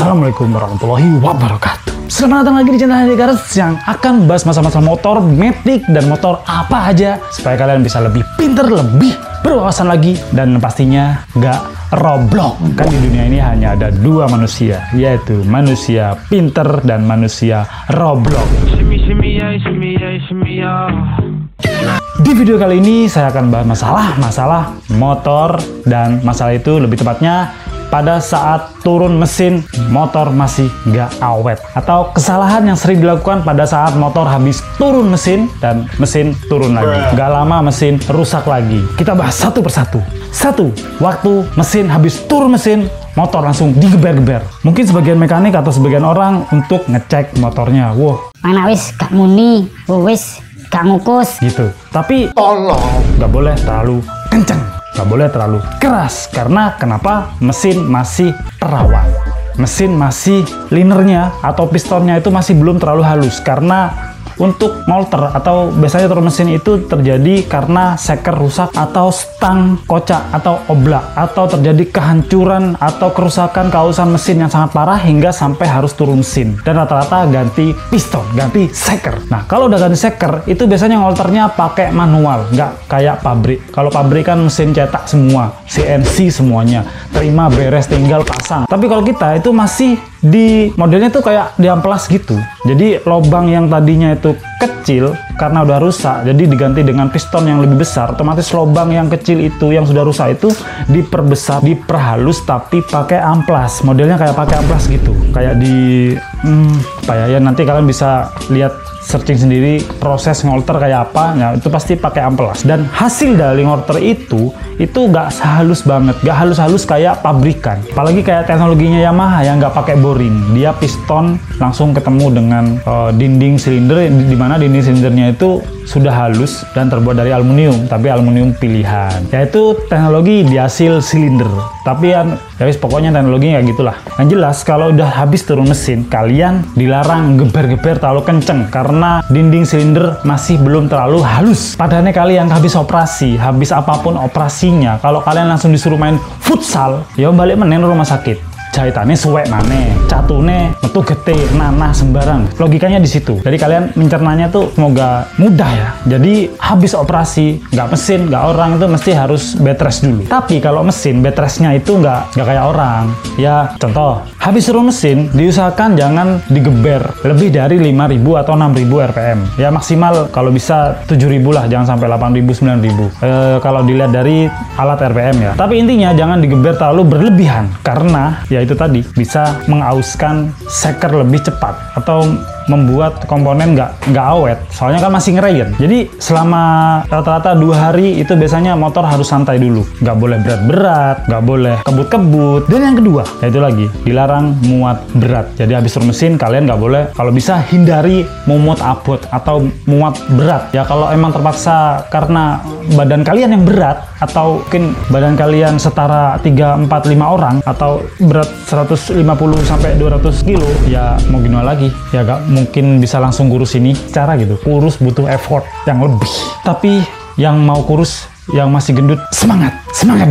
Assalamualaikum warahmatullahi wabarakatuh. Selamat datang lagi di channel Handicars yang akan bahas masalah motor, matic, dan motor apa aja supaya kalian bisa lebih pinter, lebih berwawasan lagi, dan pastinya nggak roblok. Kan di dunia ini hanya ada dua manusia, yaitu manusia pinter dan manusia roblok. Di video kali ini saya akan bahas masalah motor, dan masalah itu lebih tepatnya pada saat turun mesin motor masih nggak awet, atau kesalahan yang sering dilakukan pada saat motor habis turun mesin dan mesin turun lagi, nggak lama mesin rusak lagi. Kita bahas satu persatu. Satu, waktu mesin habis turun mesin motor langsung digeber-geber. Mungkin sebagian mekanik atau sebagian orang untuk ngecek motornya, wah mana wis gak muni, wis gak ngukus gitu. Tapi tolong nggak boleh terlalu kenceng, nggak boleh terlalu keras. Karena kenapa? Mesin masih terawat, mesin masih linernya atau pistonnya itu masih belum terlalu halus. Karena untuk molter atau biasanya turun mesin itu terjadi karena seker rusak atau stang kocak atau oblak, atau terjadi kehancuran atau kerusakan kausan mesin yang sangat parah hingga sampai harus turun mesin, dan rata-rata ganti piston, ganti seker. Nah, kalau udah ganti seker itu biasanya ngolternya pakai manual, nggak kayak pabrik. Kalau pabrik kan mesin cetak semua, CNC semuanya, terima beres tinggal pasang. Tapi kalau kita itu masih di modelnya tuh kayak diamplas gitu. Jadi lubang yang tadinya itu kecil karena udah rusak, jadi diganti dengan piston yang lebih besar. Otomatis lubang yang kecil itu yang sudah rusak itu diperbesar, diperhalus, tapi pakai amplas. Modelnya kayak pakai amplas gitu. Kayak di apa ya, nanti kalian bisa lihat searching sendiri proses ngolter kayak apa. Nah, itu pasti pakai amplas. Dan hasil dari ngolter itu nggak halus banget, nggak halus-halus kayak pabrikan. Apalagi kayak teknologinya Yamaha yang nggak pakai boring, dia piston langsung ketemu dengan dinding silinder, di mana dinding silindernya itu sudah halus dan terbuat dari aluminium, tapi aluminium pilihan, yaitu teknologi diasil silinder. Tapi ya pokoknya teknologinya kayak gitulah. Yang jelas kalau udah habis turun mesin, kalian dilarang geber-geber terlalu kenceng karena dinding silinder masih belum terlalu halus. Padahal kalian habis operasi, habis apapun operasinya, kalau kalian langsung disuruh main futsal, ya balik menen rumah sakit. Jahitannya suwek maneh, catune metu gete, nanah sembarang. Logikanya di situ. Jadi kalian mencernanya tuh semoga mudah ya. Jadi habis operasi, nggak mesin, nggak orang, itu mesti harus bed rest dulu. Tapi kalau mesin, bed restnya itu nggak kayak orang. Ya contoh, habis turun mesin diusahakan jangan digeber lebih dari 5.000 atau 6.000 RPM. Ya maksimal kalau bisa 7.000 lah, jangan sampai 8.000, 9.000. Kalau dilihat dari alat RPM ya. Tapi intinya jangan digeber terlalu berlebihan, karena ya itu tadi bisa mengauskan seker lebih cepat atau membuat komponen nggak awet, soalnya kan masih ngerayen. Jadi selama rata-rata 2 hari itu biasanya motor harus santai dulu, nggak boleh berat-berat, nggak boleh kebut-kebut. Dan yang kedua, yaitu lagi dilarang muat berat. Jadi habis turun mesin kalian nggak boleh, kalau bisa hindari memuat abot atau muat berat. Ya kalau emang terpaksa karena badan kalian yang berat, atau mungkin badan kalian setara 3, 4, 5 orang, atau berat 150 sampai 200 kilo, ya mau gimana lagi, ya gak mungkin bisa langsung kurus ini cara gitu. Kurus butuh effort yang lebih. Tapi yang mau kurus, yang masih gendut, semangat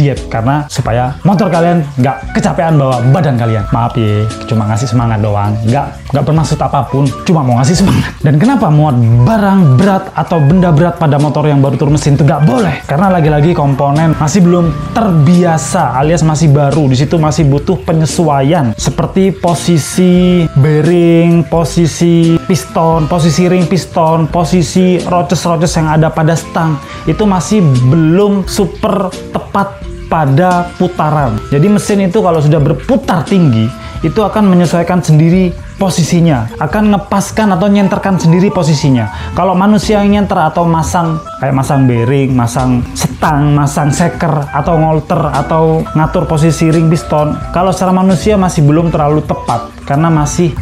diet, karena supaya motor kalian nggak kecapean bawa badan kalian. Maaf ya, cuma ngasih semangat doang, nggak bermaksud apapun, cuma mau ngasih semangat. Dan kenapa muat barang berat atau benda berat pada motor yang baru turun mesin itu nggak boleh? Karena lagi-lagi komponen masih belum terbiasa, alias masih baru. Di situ masih butuh penyesuaian, seperti posisi bearing, posisi piston, posisi ring piston, posisi roces-roces yang ada pada stang, itu masih belum super tepat pada putaran. Jadi mesin itu kalau sudah berputar tinggi, itu akan menyesuaikan sendiri posisinya, akan ngepaskan atau nyenterkan sendiri posisinya. Kalau manusia yang nyenter atau masang, kayak masang bearing, masang stang, masang seker, atau ngolter, atau ngatur posisi ring piston, kalau secara manusia masih belum terlalu tepat karena masih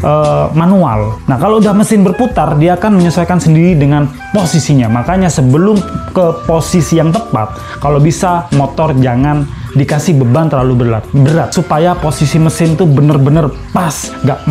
manual. Nah, kalau udah mesin berputar, dia akan menyesuaikan sendiri dengan posisinya. Makanya sebelum ke posisi yang tepat, kalau bisa motor jangan dikasih beban terlalu berat supaya posisi mesin tuh bener-bener pas, nggak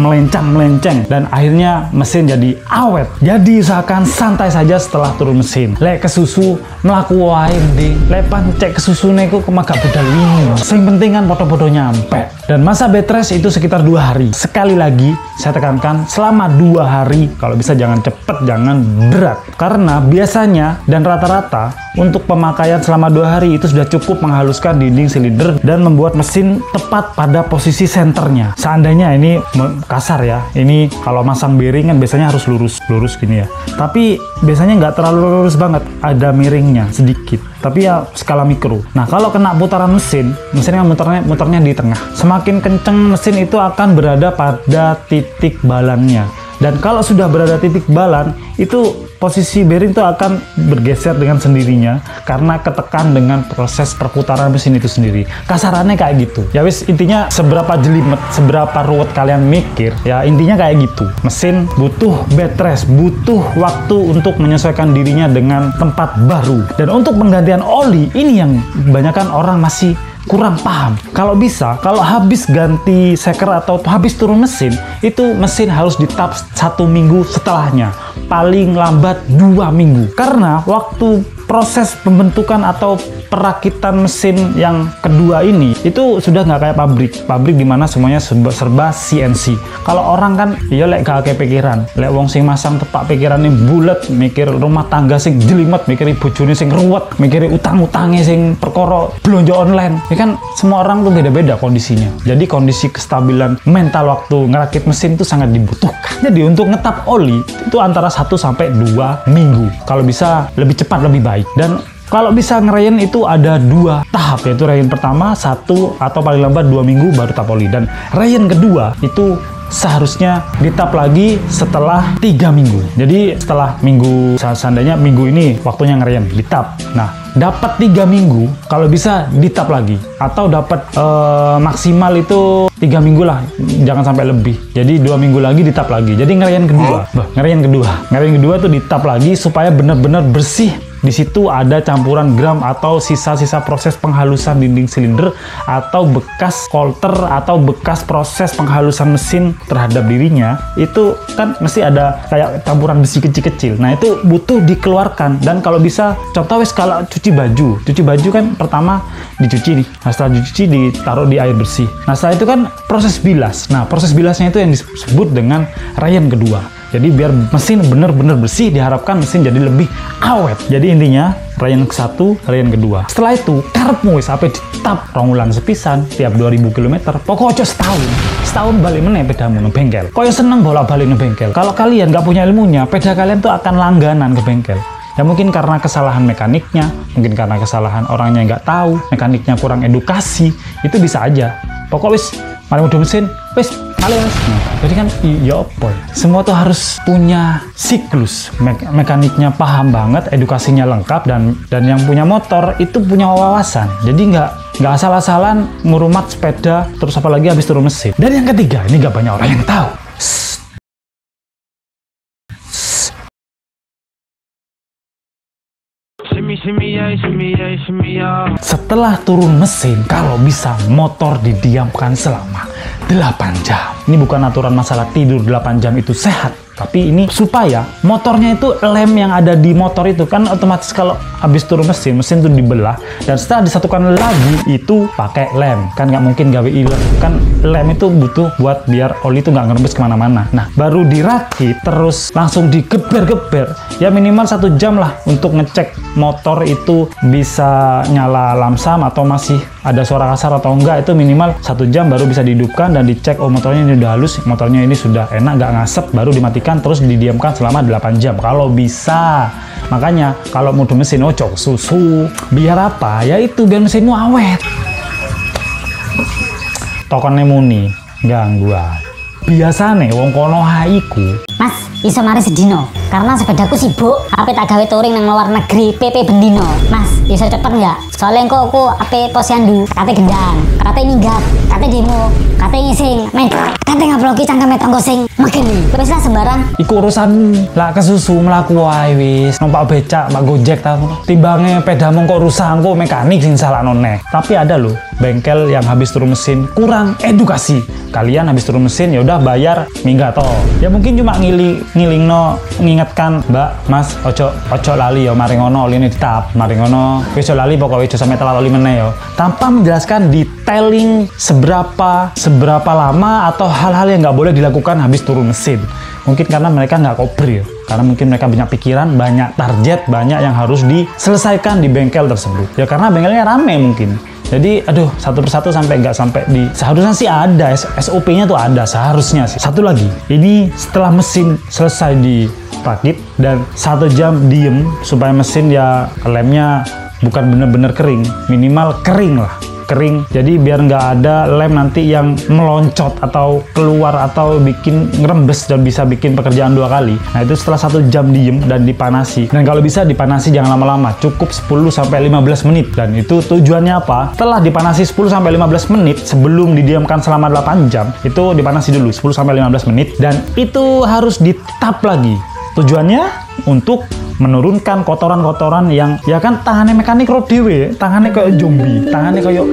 melenceng dan akhirnya mesin jadi awet. Jadi usahakan santai saja setelah turun mesin. Lek kesusu melaku wae mending. Lek pancek kesusune ku kemagak budal wingi. Sing penting kan podo-podo nyampe. Dan masa bed rest itu sekitar 2 hari. Sekali lagi saya tekankan selama 2 hari. Kalau bisa jangan cepet, jangan berat. Karena biasanya dan rata-rata untuk pemakaian selama 2 hari itu sudah cukup menghaluskan dinding silinder dan membuat mesin tepat pada posisi senternya. Seandainya ini kasar ya, ini kalau masang bearing kan biasanya harus lurus gini ya. Tapi biasanya nggak terlalu lurus banget, ada miringnya sedikit. Tapi ya skala mikro. Nah kalau kena putaran mesin kan muternya di tengah. Semakin kenceng mesin itu akan berada pada titik balannya. Dan kalau sudah berada titik balan, itu posisi bearing itu akan bergeser dengan sendirinya karena ketekan dengan proses perputaran mesin itu sendiri. Kasarannya kayak gitu. Ya wis, intinya seberapa jelimet, seberapa ruwet kalian mikir, ya intinya kayak gitu. Mesin butuh bed rest, butuh waktu untuk menyesuaikan dirinya dengan tempat baru. Dan untuk penggantian oli, ini yang kebanyakan orang masih kurang paham. Kalau bisa, kalau habis ganti seker atau habis turun mesin, itu mesin harus ditap 1 minggu setelahnya. Paling lambat 2 minggu. Karena waktu proses pembentukan atau perakitan mesin yang kedua ini itu sudah nggak kayak pabrik dimana semuanya serba CNC. Kalau orang kan ya lek gak kayak pikiran, lek wong sing masang tepak pikirannya bulet, mikir rumah tangga sing jelimet, mikir bojone sing ruwet, mikir utang-utangnya sing perkara belanja online. Ya kan semua orang tuh beda-beda kondisinya. Jadi kondisi kestabilan mental waktu ngerakit mesin itu sangat dibutuhkan. Jadi untuk ngetap oli itu antara 1 sampai 2 minggu. Kalau bisa lebih cepat lebih baik. Dan kalau bisa ngerayin itu ada 2 tahap, yaitu rayin pertama 1 atau paling lambat 2 minggu baru tap oli, dan rayin kedua itu seharusnya ditap lagi setelah 3 minggu. Jadi setelah minggu, seandainya minggu ini waktunya ngerayin, ditap. Nah, dapat 3 minggu, kalau bisa ditap lagi. Atau dapat maksimal itu 3 minggu lah, jangan sampai lebih. Jadi 2 minggu lagi ditap lagi. Jadi ngerayin kedua tuh ditap lagi supaya benar-benar bersih. Di situ ada campuran gram atau sisa-sisa proses penghalusan dinding silinder atau bekas kolter atau bekas proses penghalusan mesin terhadap dirinya. Itu kan mesti ada kayak campuran besi kecil-kecil. Nah itu butuh dikeluarkan. Dan kalau bisa, contoh wis kalau cuci baju kan pertama dicuci nih. Nah setelah dicuci ditaruh di air bersih. Nah setelah itu kan proses bilas. Nah proses bilasnya itu yang disebut dengan rayan kedua. Jadi biar mesin benar-benar bersih, diharapkan mesin jadi lebih awet. Jadi intinya rayan ke-1, rayan kedua. Setelah itu karepmu wis ape ditap 2 wulan sepisan tiap 2000 km. Pokoknya setahun balik meneh pedamu nang bengkel. Koyo seneng bolak-balik nang bengkel. Kalau kalian nggak punya ilmunya, peda kalian tuh akan langganan ke bengkel. Ya mungkin karena kesalahan mekaniknya, mungkin karena kesalahan orangnya nggak tahu, mekaniknya kurang edukasi, itu bisa aja. Pokok wis mari modul mesin, wis males. Nah, jadi kan ya apa ya? Semua tuh harus punya siklus. Mekaniknya paham banget, edukasinya lengkap, dan yang punya motor itu punya wawasan. Jadi nggak asal-asalan ngurumat sepeda terus apalagi habis turun mesin. Dan yang ketiga, ini nggak banyak orang yang tahu. Setelah turun mesin, kalau bisa motor didiamkan selama 8 jam. Ini bukan aturan masalah tidur 8 jam itu sehat, tapi ini supaya motornya itu lem yang ada di motor itu kan otomatis kalau habis turun mesin itu dibelah, dan setelah disatukan lagi itu pakai lem. Kan nggak mungkin gawe iler, kan lem itu butuh buat biar oli itu nggak ngerembes kemana-mana. Nah baru dirakit terus langsung digeber-geber, ya minimal 1 jam lah untuk ngecek motor itu bisa nyala lamsam atau masih ada suara kasar atau enggak. Itu minimal 1 jam baru bisa dihidupkan dan dicek, oh motornya ini udah halus, motornya ini sudah enak, nggak ngasep, baru dimatikan terus didiamkan selama 8 jam kalau bisa. Makanya kalau modul mesin ojo susu, biar apa? Ya itu biar mesinmu awet. Tokonnya muni ganggu. Biasane wong kono haiku, Mas, iso mari sedino karena sepedaku sibuk, ape tak gawe touring nang luar negeri PP bendino. Mas, iso cepet nggak? Soalnya engko aku ape posyandu, kate gendang, kate minggat, kate demo, kate ngising, men, kate ngabloki cangkeme tonggo sing megeni. Wis lah sembarang. Iku urusanmu. Lah kesusu mlaku wae wis. Numpak becak, Pak Gojek ta. Timbange pedamu kok rusak, engko mekanik sing salahno neh. Tapi ada loh bengkel yang habis turun mesin kurang edukasi. Kalian habis turun mesin ya udah bayar minggat toh. Ya mungkin cuma ngilingno ngingetkan, Mbak, Mas, ojo lali ya mari ngono oli ini ditap, mari ngono wis lali pokoknya ojo sampai telat oli meneh ya. Tanpa menjelaskan detailing seberapa lama atau hal-hal yang nggak boleh dilakukan habis turun mesin. Mungkin karena mereka nggak kober ya, karena mungkin mereka banyak pikiran, banyak target, banyak yang harus diselesaikan di bengkel tersebut. Ya karena bengkelnya rame mungkin. Jadi aduh, satu persatu sampai nggak sampai di, seharusnya sih ada SOP-nya tuh ada seharusnya sih. Satu lagi, ini setelah mesin selesai dirakit dan 1 jam diem supaya mesin ya lemnya bukan bener-bener kering, minimal kering lah. Kering, jadi biar nggak ada lem nanti yang meloncat atau keluar atau bikin ngerembes dan bisa bikin pekerjaan 2 kali. Nah itu setelah 1 jam diem dan dipanasi, dan kalau bisa dipanasi jangan lama-lama, cukup 10-15 menit. Dan itu tujuannya apa? Setelah dipanasi 10-15 menit sebelum didiamkan selama 8 jam, itu dipanasi dulu 10-15 menit dan itu harus ditap lagi. Tujuannya untuk menurunkan kotoran-kotoran yang ya kan tangannya mekanik ro dhewe, tangannya kayak zombie, tangannya kayak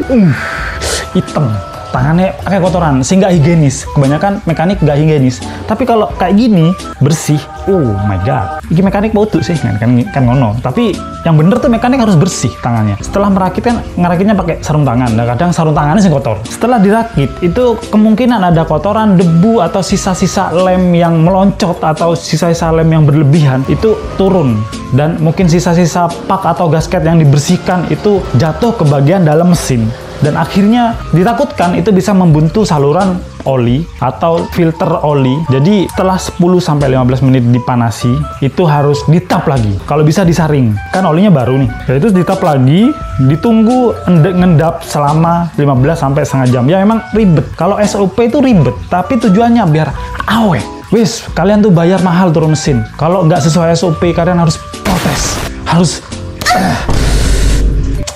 hitam, tangannya kayak kotoran sehingga higienis. Kebanyakan mekanik nggak higienis, tapi kalau kayak gini bersih, oh my god, ini mekanik bodoh sih kan ngono. Tapi yang bener tuh mekanik harus bersih tangannya. Setelah merakit kan ngerakitnya pakai sarung tangan, nah kadang sarung tangannya sih kotor. Setelah dirakit itu kemungkinan ada kotoran, debu atau sisa-sisa lem yang meloncot atau sisa-sisa lem yang berlebihan itu turun, dan mungkin sisa-sisa pak atau gasket yang dibersihkan itu jatuh ke bagian dalam mesin. Dan akhirnya ditakutkan itu bisa membuntu saluran oli atau filter oli. Jadi setelah 10-15 menit dipanasi itu harus ditap lagi. Kalau bisa disaring, kan olinya baru nih. Ya itu ditap lagi, ditunggu ngendap selama 15 sampai setengah jam. Ya memang ribet. Kalau SOP itu ribet, tapi tujuannya biar awet. Wis, kalian tuh bayar mahal turun mesin. Kalau nggak sesuai SOP, kalian harus protes. Harus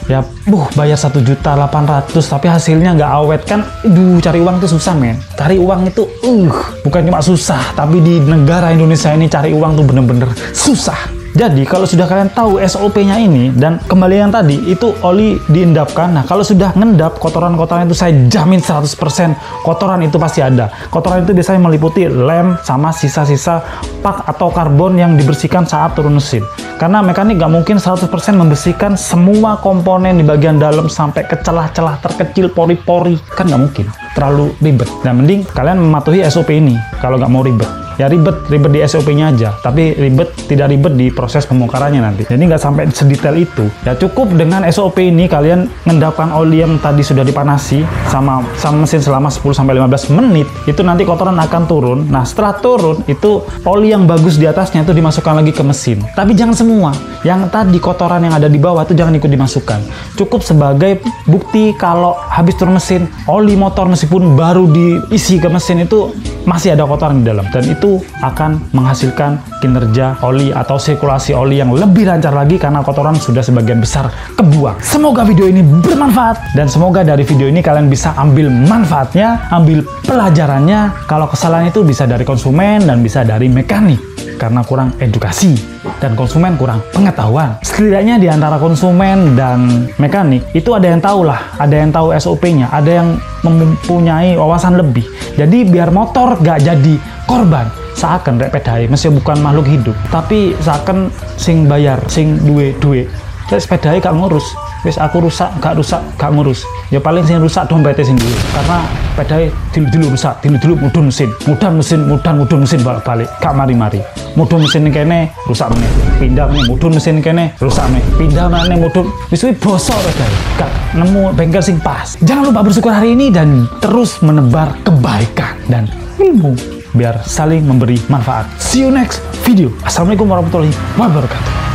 ya bayar 1.800.000 tapi hasilnya nggak awet kan. Cari uang tuh susah men. Cari uang itu bukan cuma susah, tapi di negara Indonesia ini cari uang tuh bener-bener susah. Jadi kalau sudah kalian tahu SOP-nya ini dan kembali yang tadi itu oli diendapkan. Nah kalau sudah ngendap, kotoran-kotoran itu saya jamin 100% kotoran itu pasti ada. Kotoran itu biasanya meliputi lem sama sisa-sisa pak atau karbon yang dibersihkan saat turun mesin. Karena mekanik nggak mungkin 100% membersihkan semua komponen di bagian dalam sampai ke celah-celah terkecil, pori-pori, kan nggak mungkin, terlalu ribet. Nah mending kalian mematuhi SOP ini kalau nggak mau ribet. Ya ribet di SOP-nya aja, tapi tidak ribet di proses pembongkarannya nanti. Jadi nggak sampai sedetail itu. Ya cukup dengan SOP ini kalian ngendapkan oli yang tadi sudah dipanasi sama mesin selama 10-15 menit, itu nanti kotoran akan turun. Nah setelah turun itu oli yang bagus di atasnya itu dimasukkan lagi ke mesin. Tapi jangan semua. Yang tadi kotoran yang ada di bawah itu jangan ikut dimasukkan. Cukup sebagai bukti kalau habis turun mesin, oli motor meskipun baru diisi ke mesin itu masih ada kotoran di dalam, dan itu akan menghasilkan kinerja oli atau sirkulasi oli yang lebih lancar lagi karena kotoran sudah sebagian besar kebuang. Semoga video ini bermanfaat dan semoga dari video ini kalian bisa ambil manfaatnya, ambil pelajarannya. Kalau kesalahan itu bisa dari konsumen dan bisa dari mekanik karena kurang edukasi dan konsumen kurang pengetahuan. Setidaknya di antara konsumen dan mekanik itu ada yang tahu lah, ada yang tahu SOP-nya, ada yang mempunyai wawasan lebih. Jadi biar motor gak jadi korban, seakan rek pedai mesti bukan makhluk hidup, tapi seakan sing bayar, sing duwe. Terus sepedai gak ngurus, wis aku rusak gak gak ngurus. Ya paling sing rusak dompetnya sing duwe, karena pedai dilu rusak, dilu mudun mesin balik gak mari-mari. Mudun mesin kene rusak meneh, pindah meneh mudun mesin kene rusak meneh, pindah meneh mudun, wis bosok pedai. Gak nemu bengkel sing pas. Jangan lupa bersyukur hari ini dan terus menebar kebaikan dan ilmu biar saling memberi manfaat. See you next video. Assalamualaikum warahmatullahi wabarakatuh.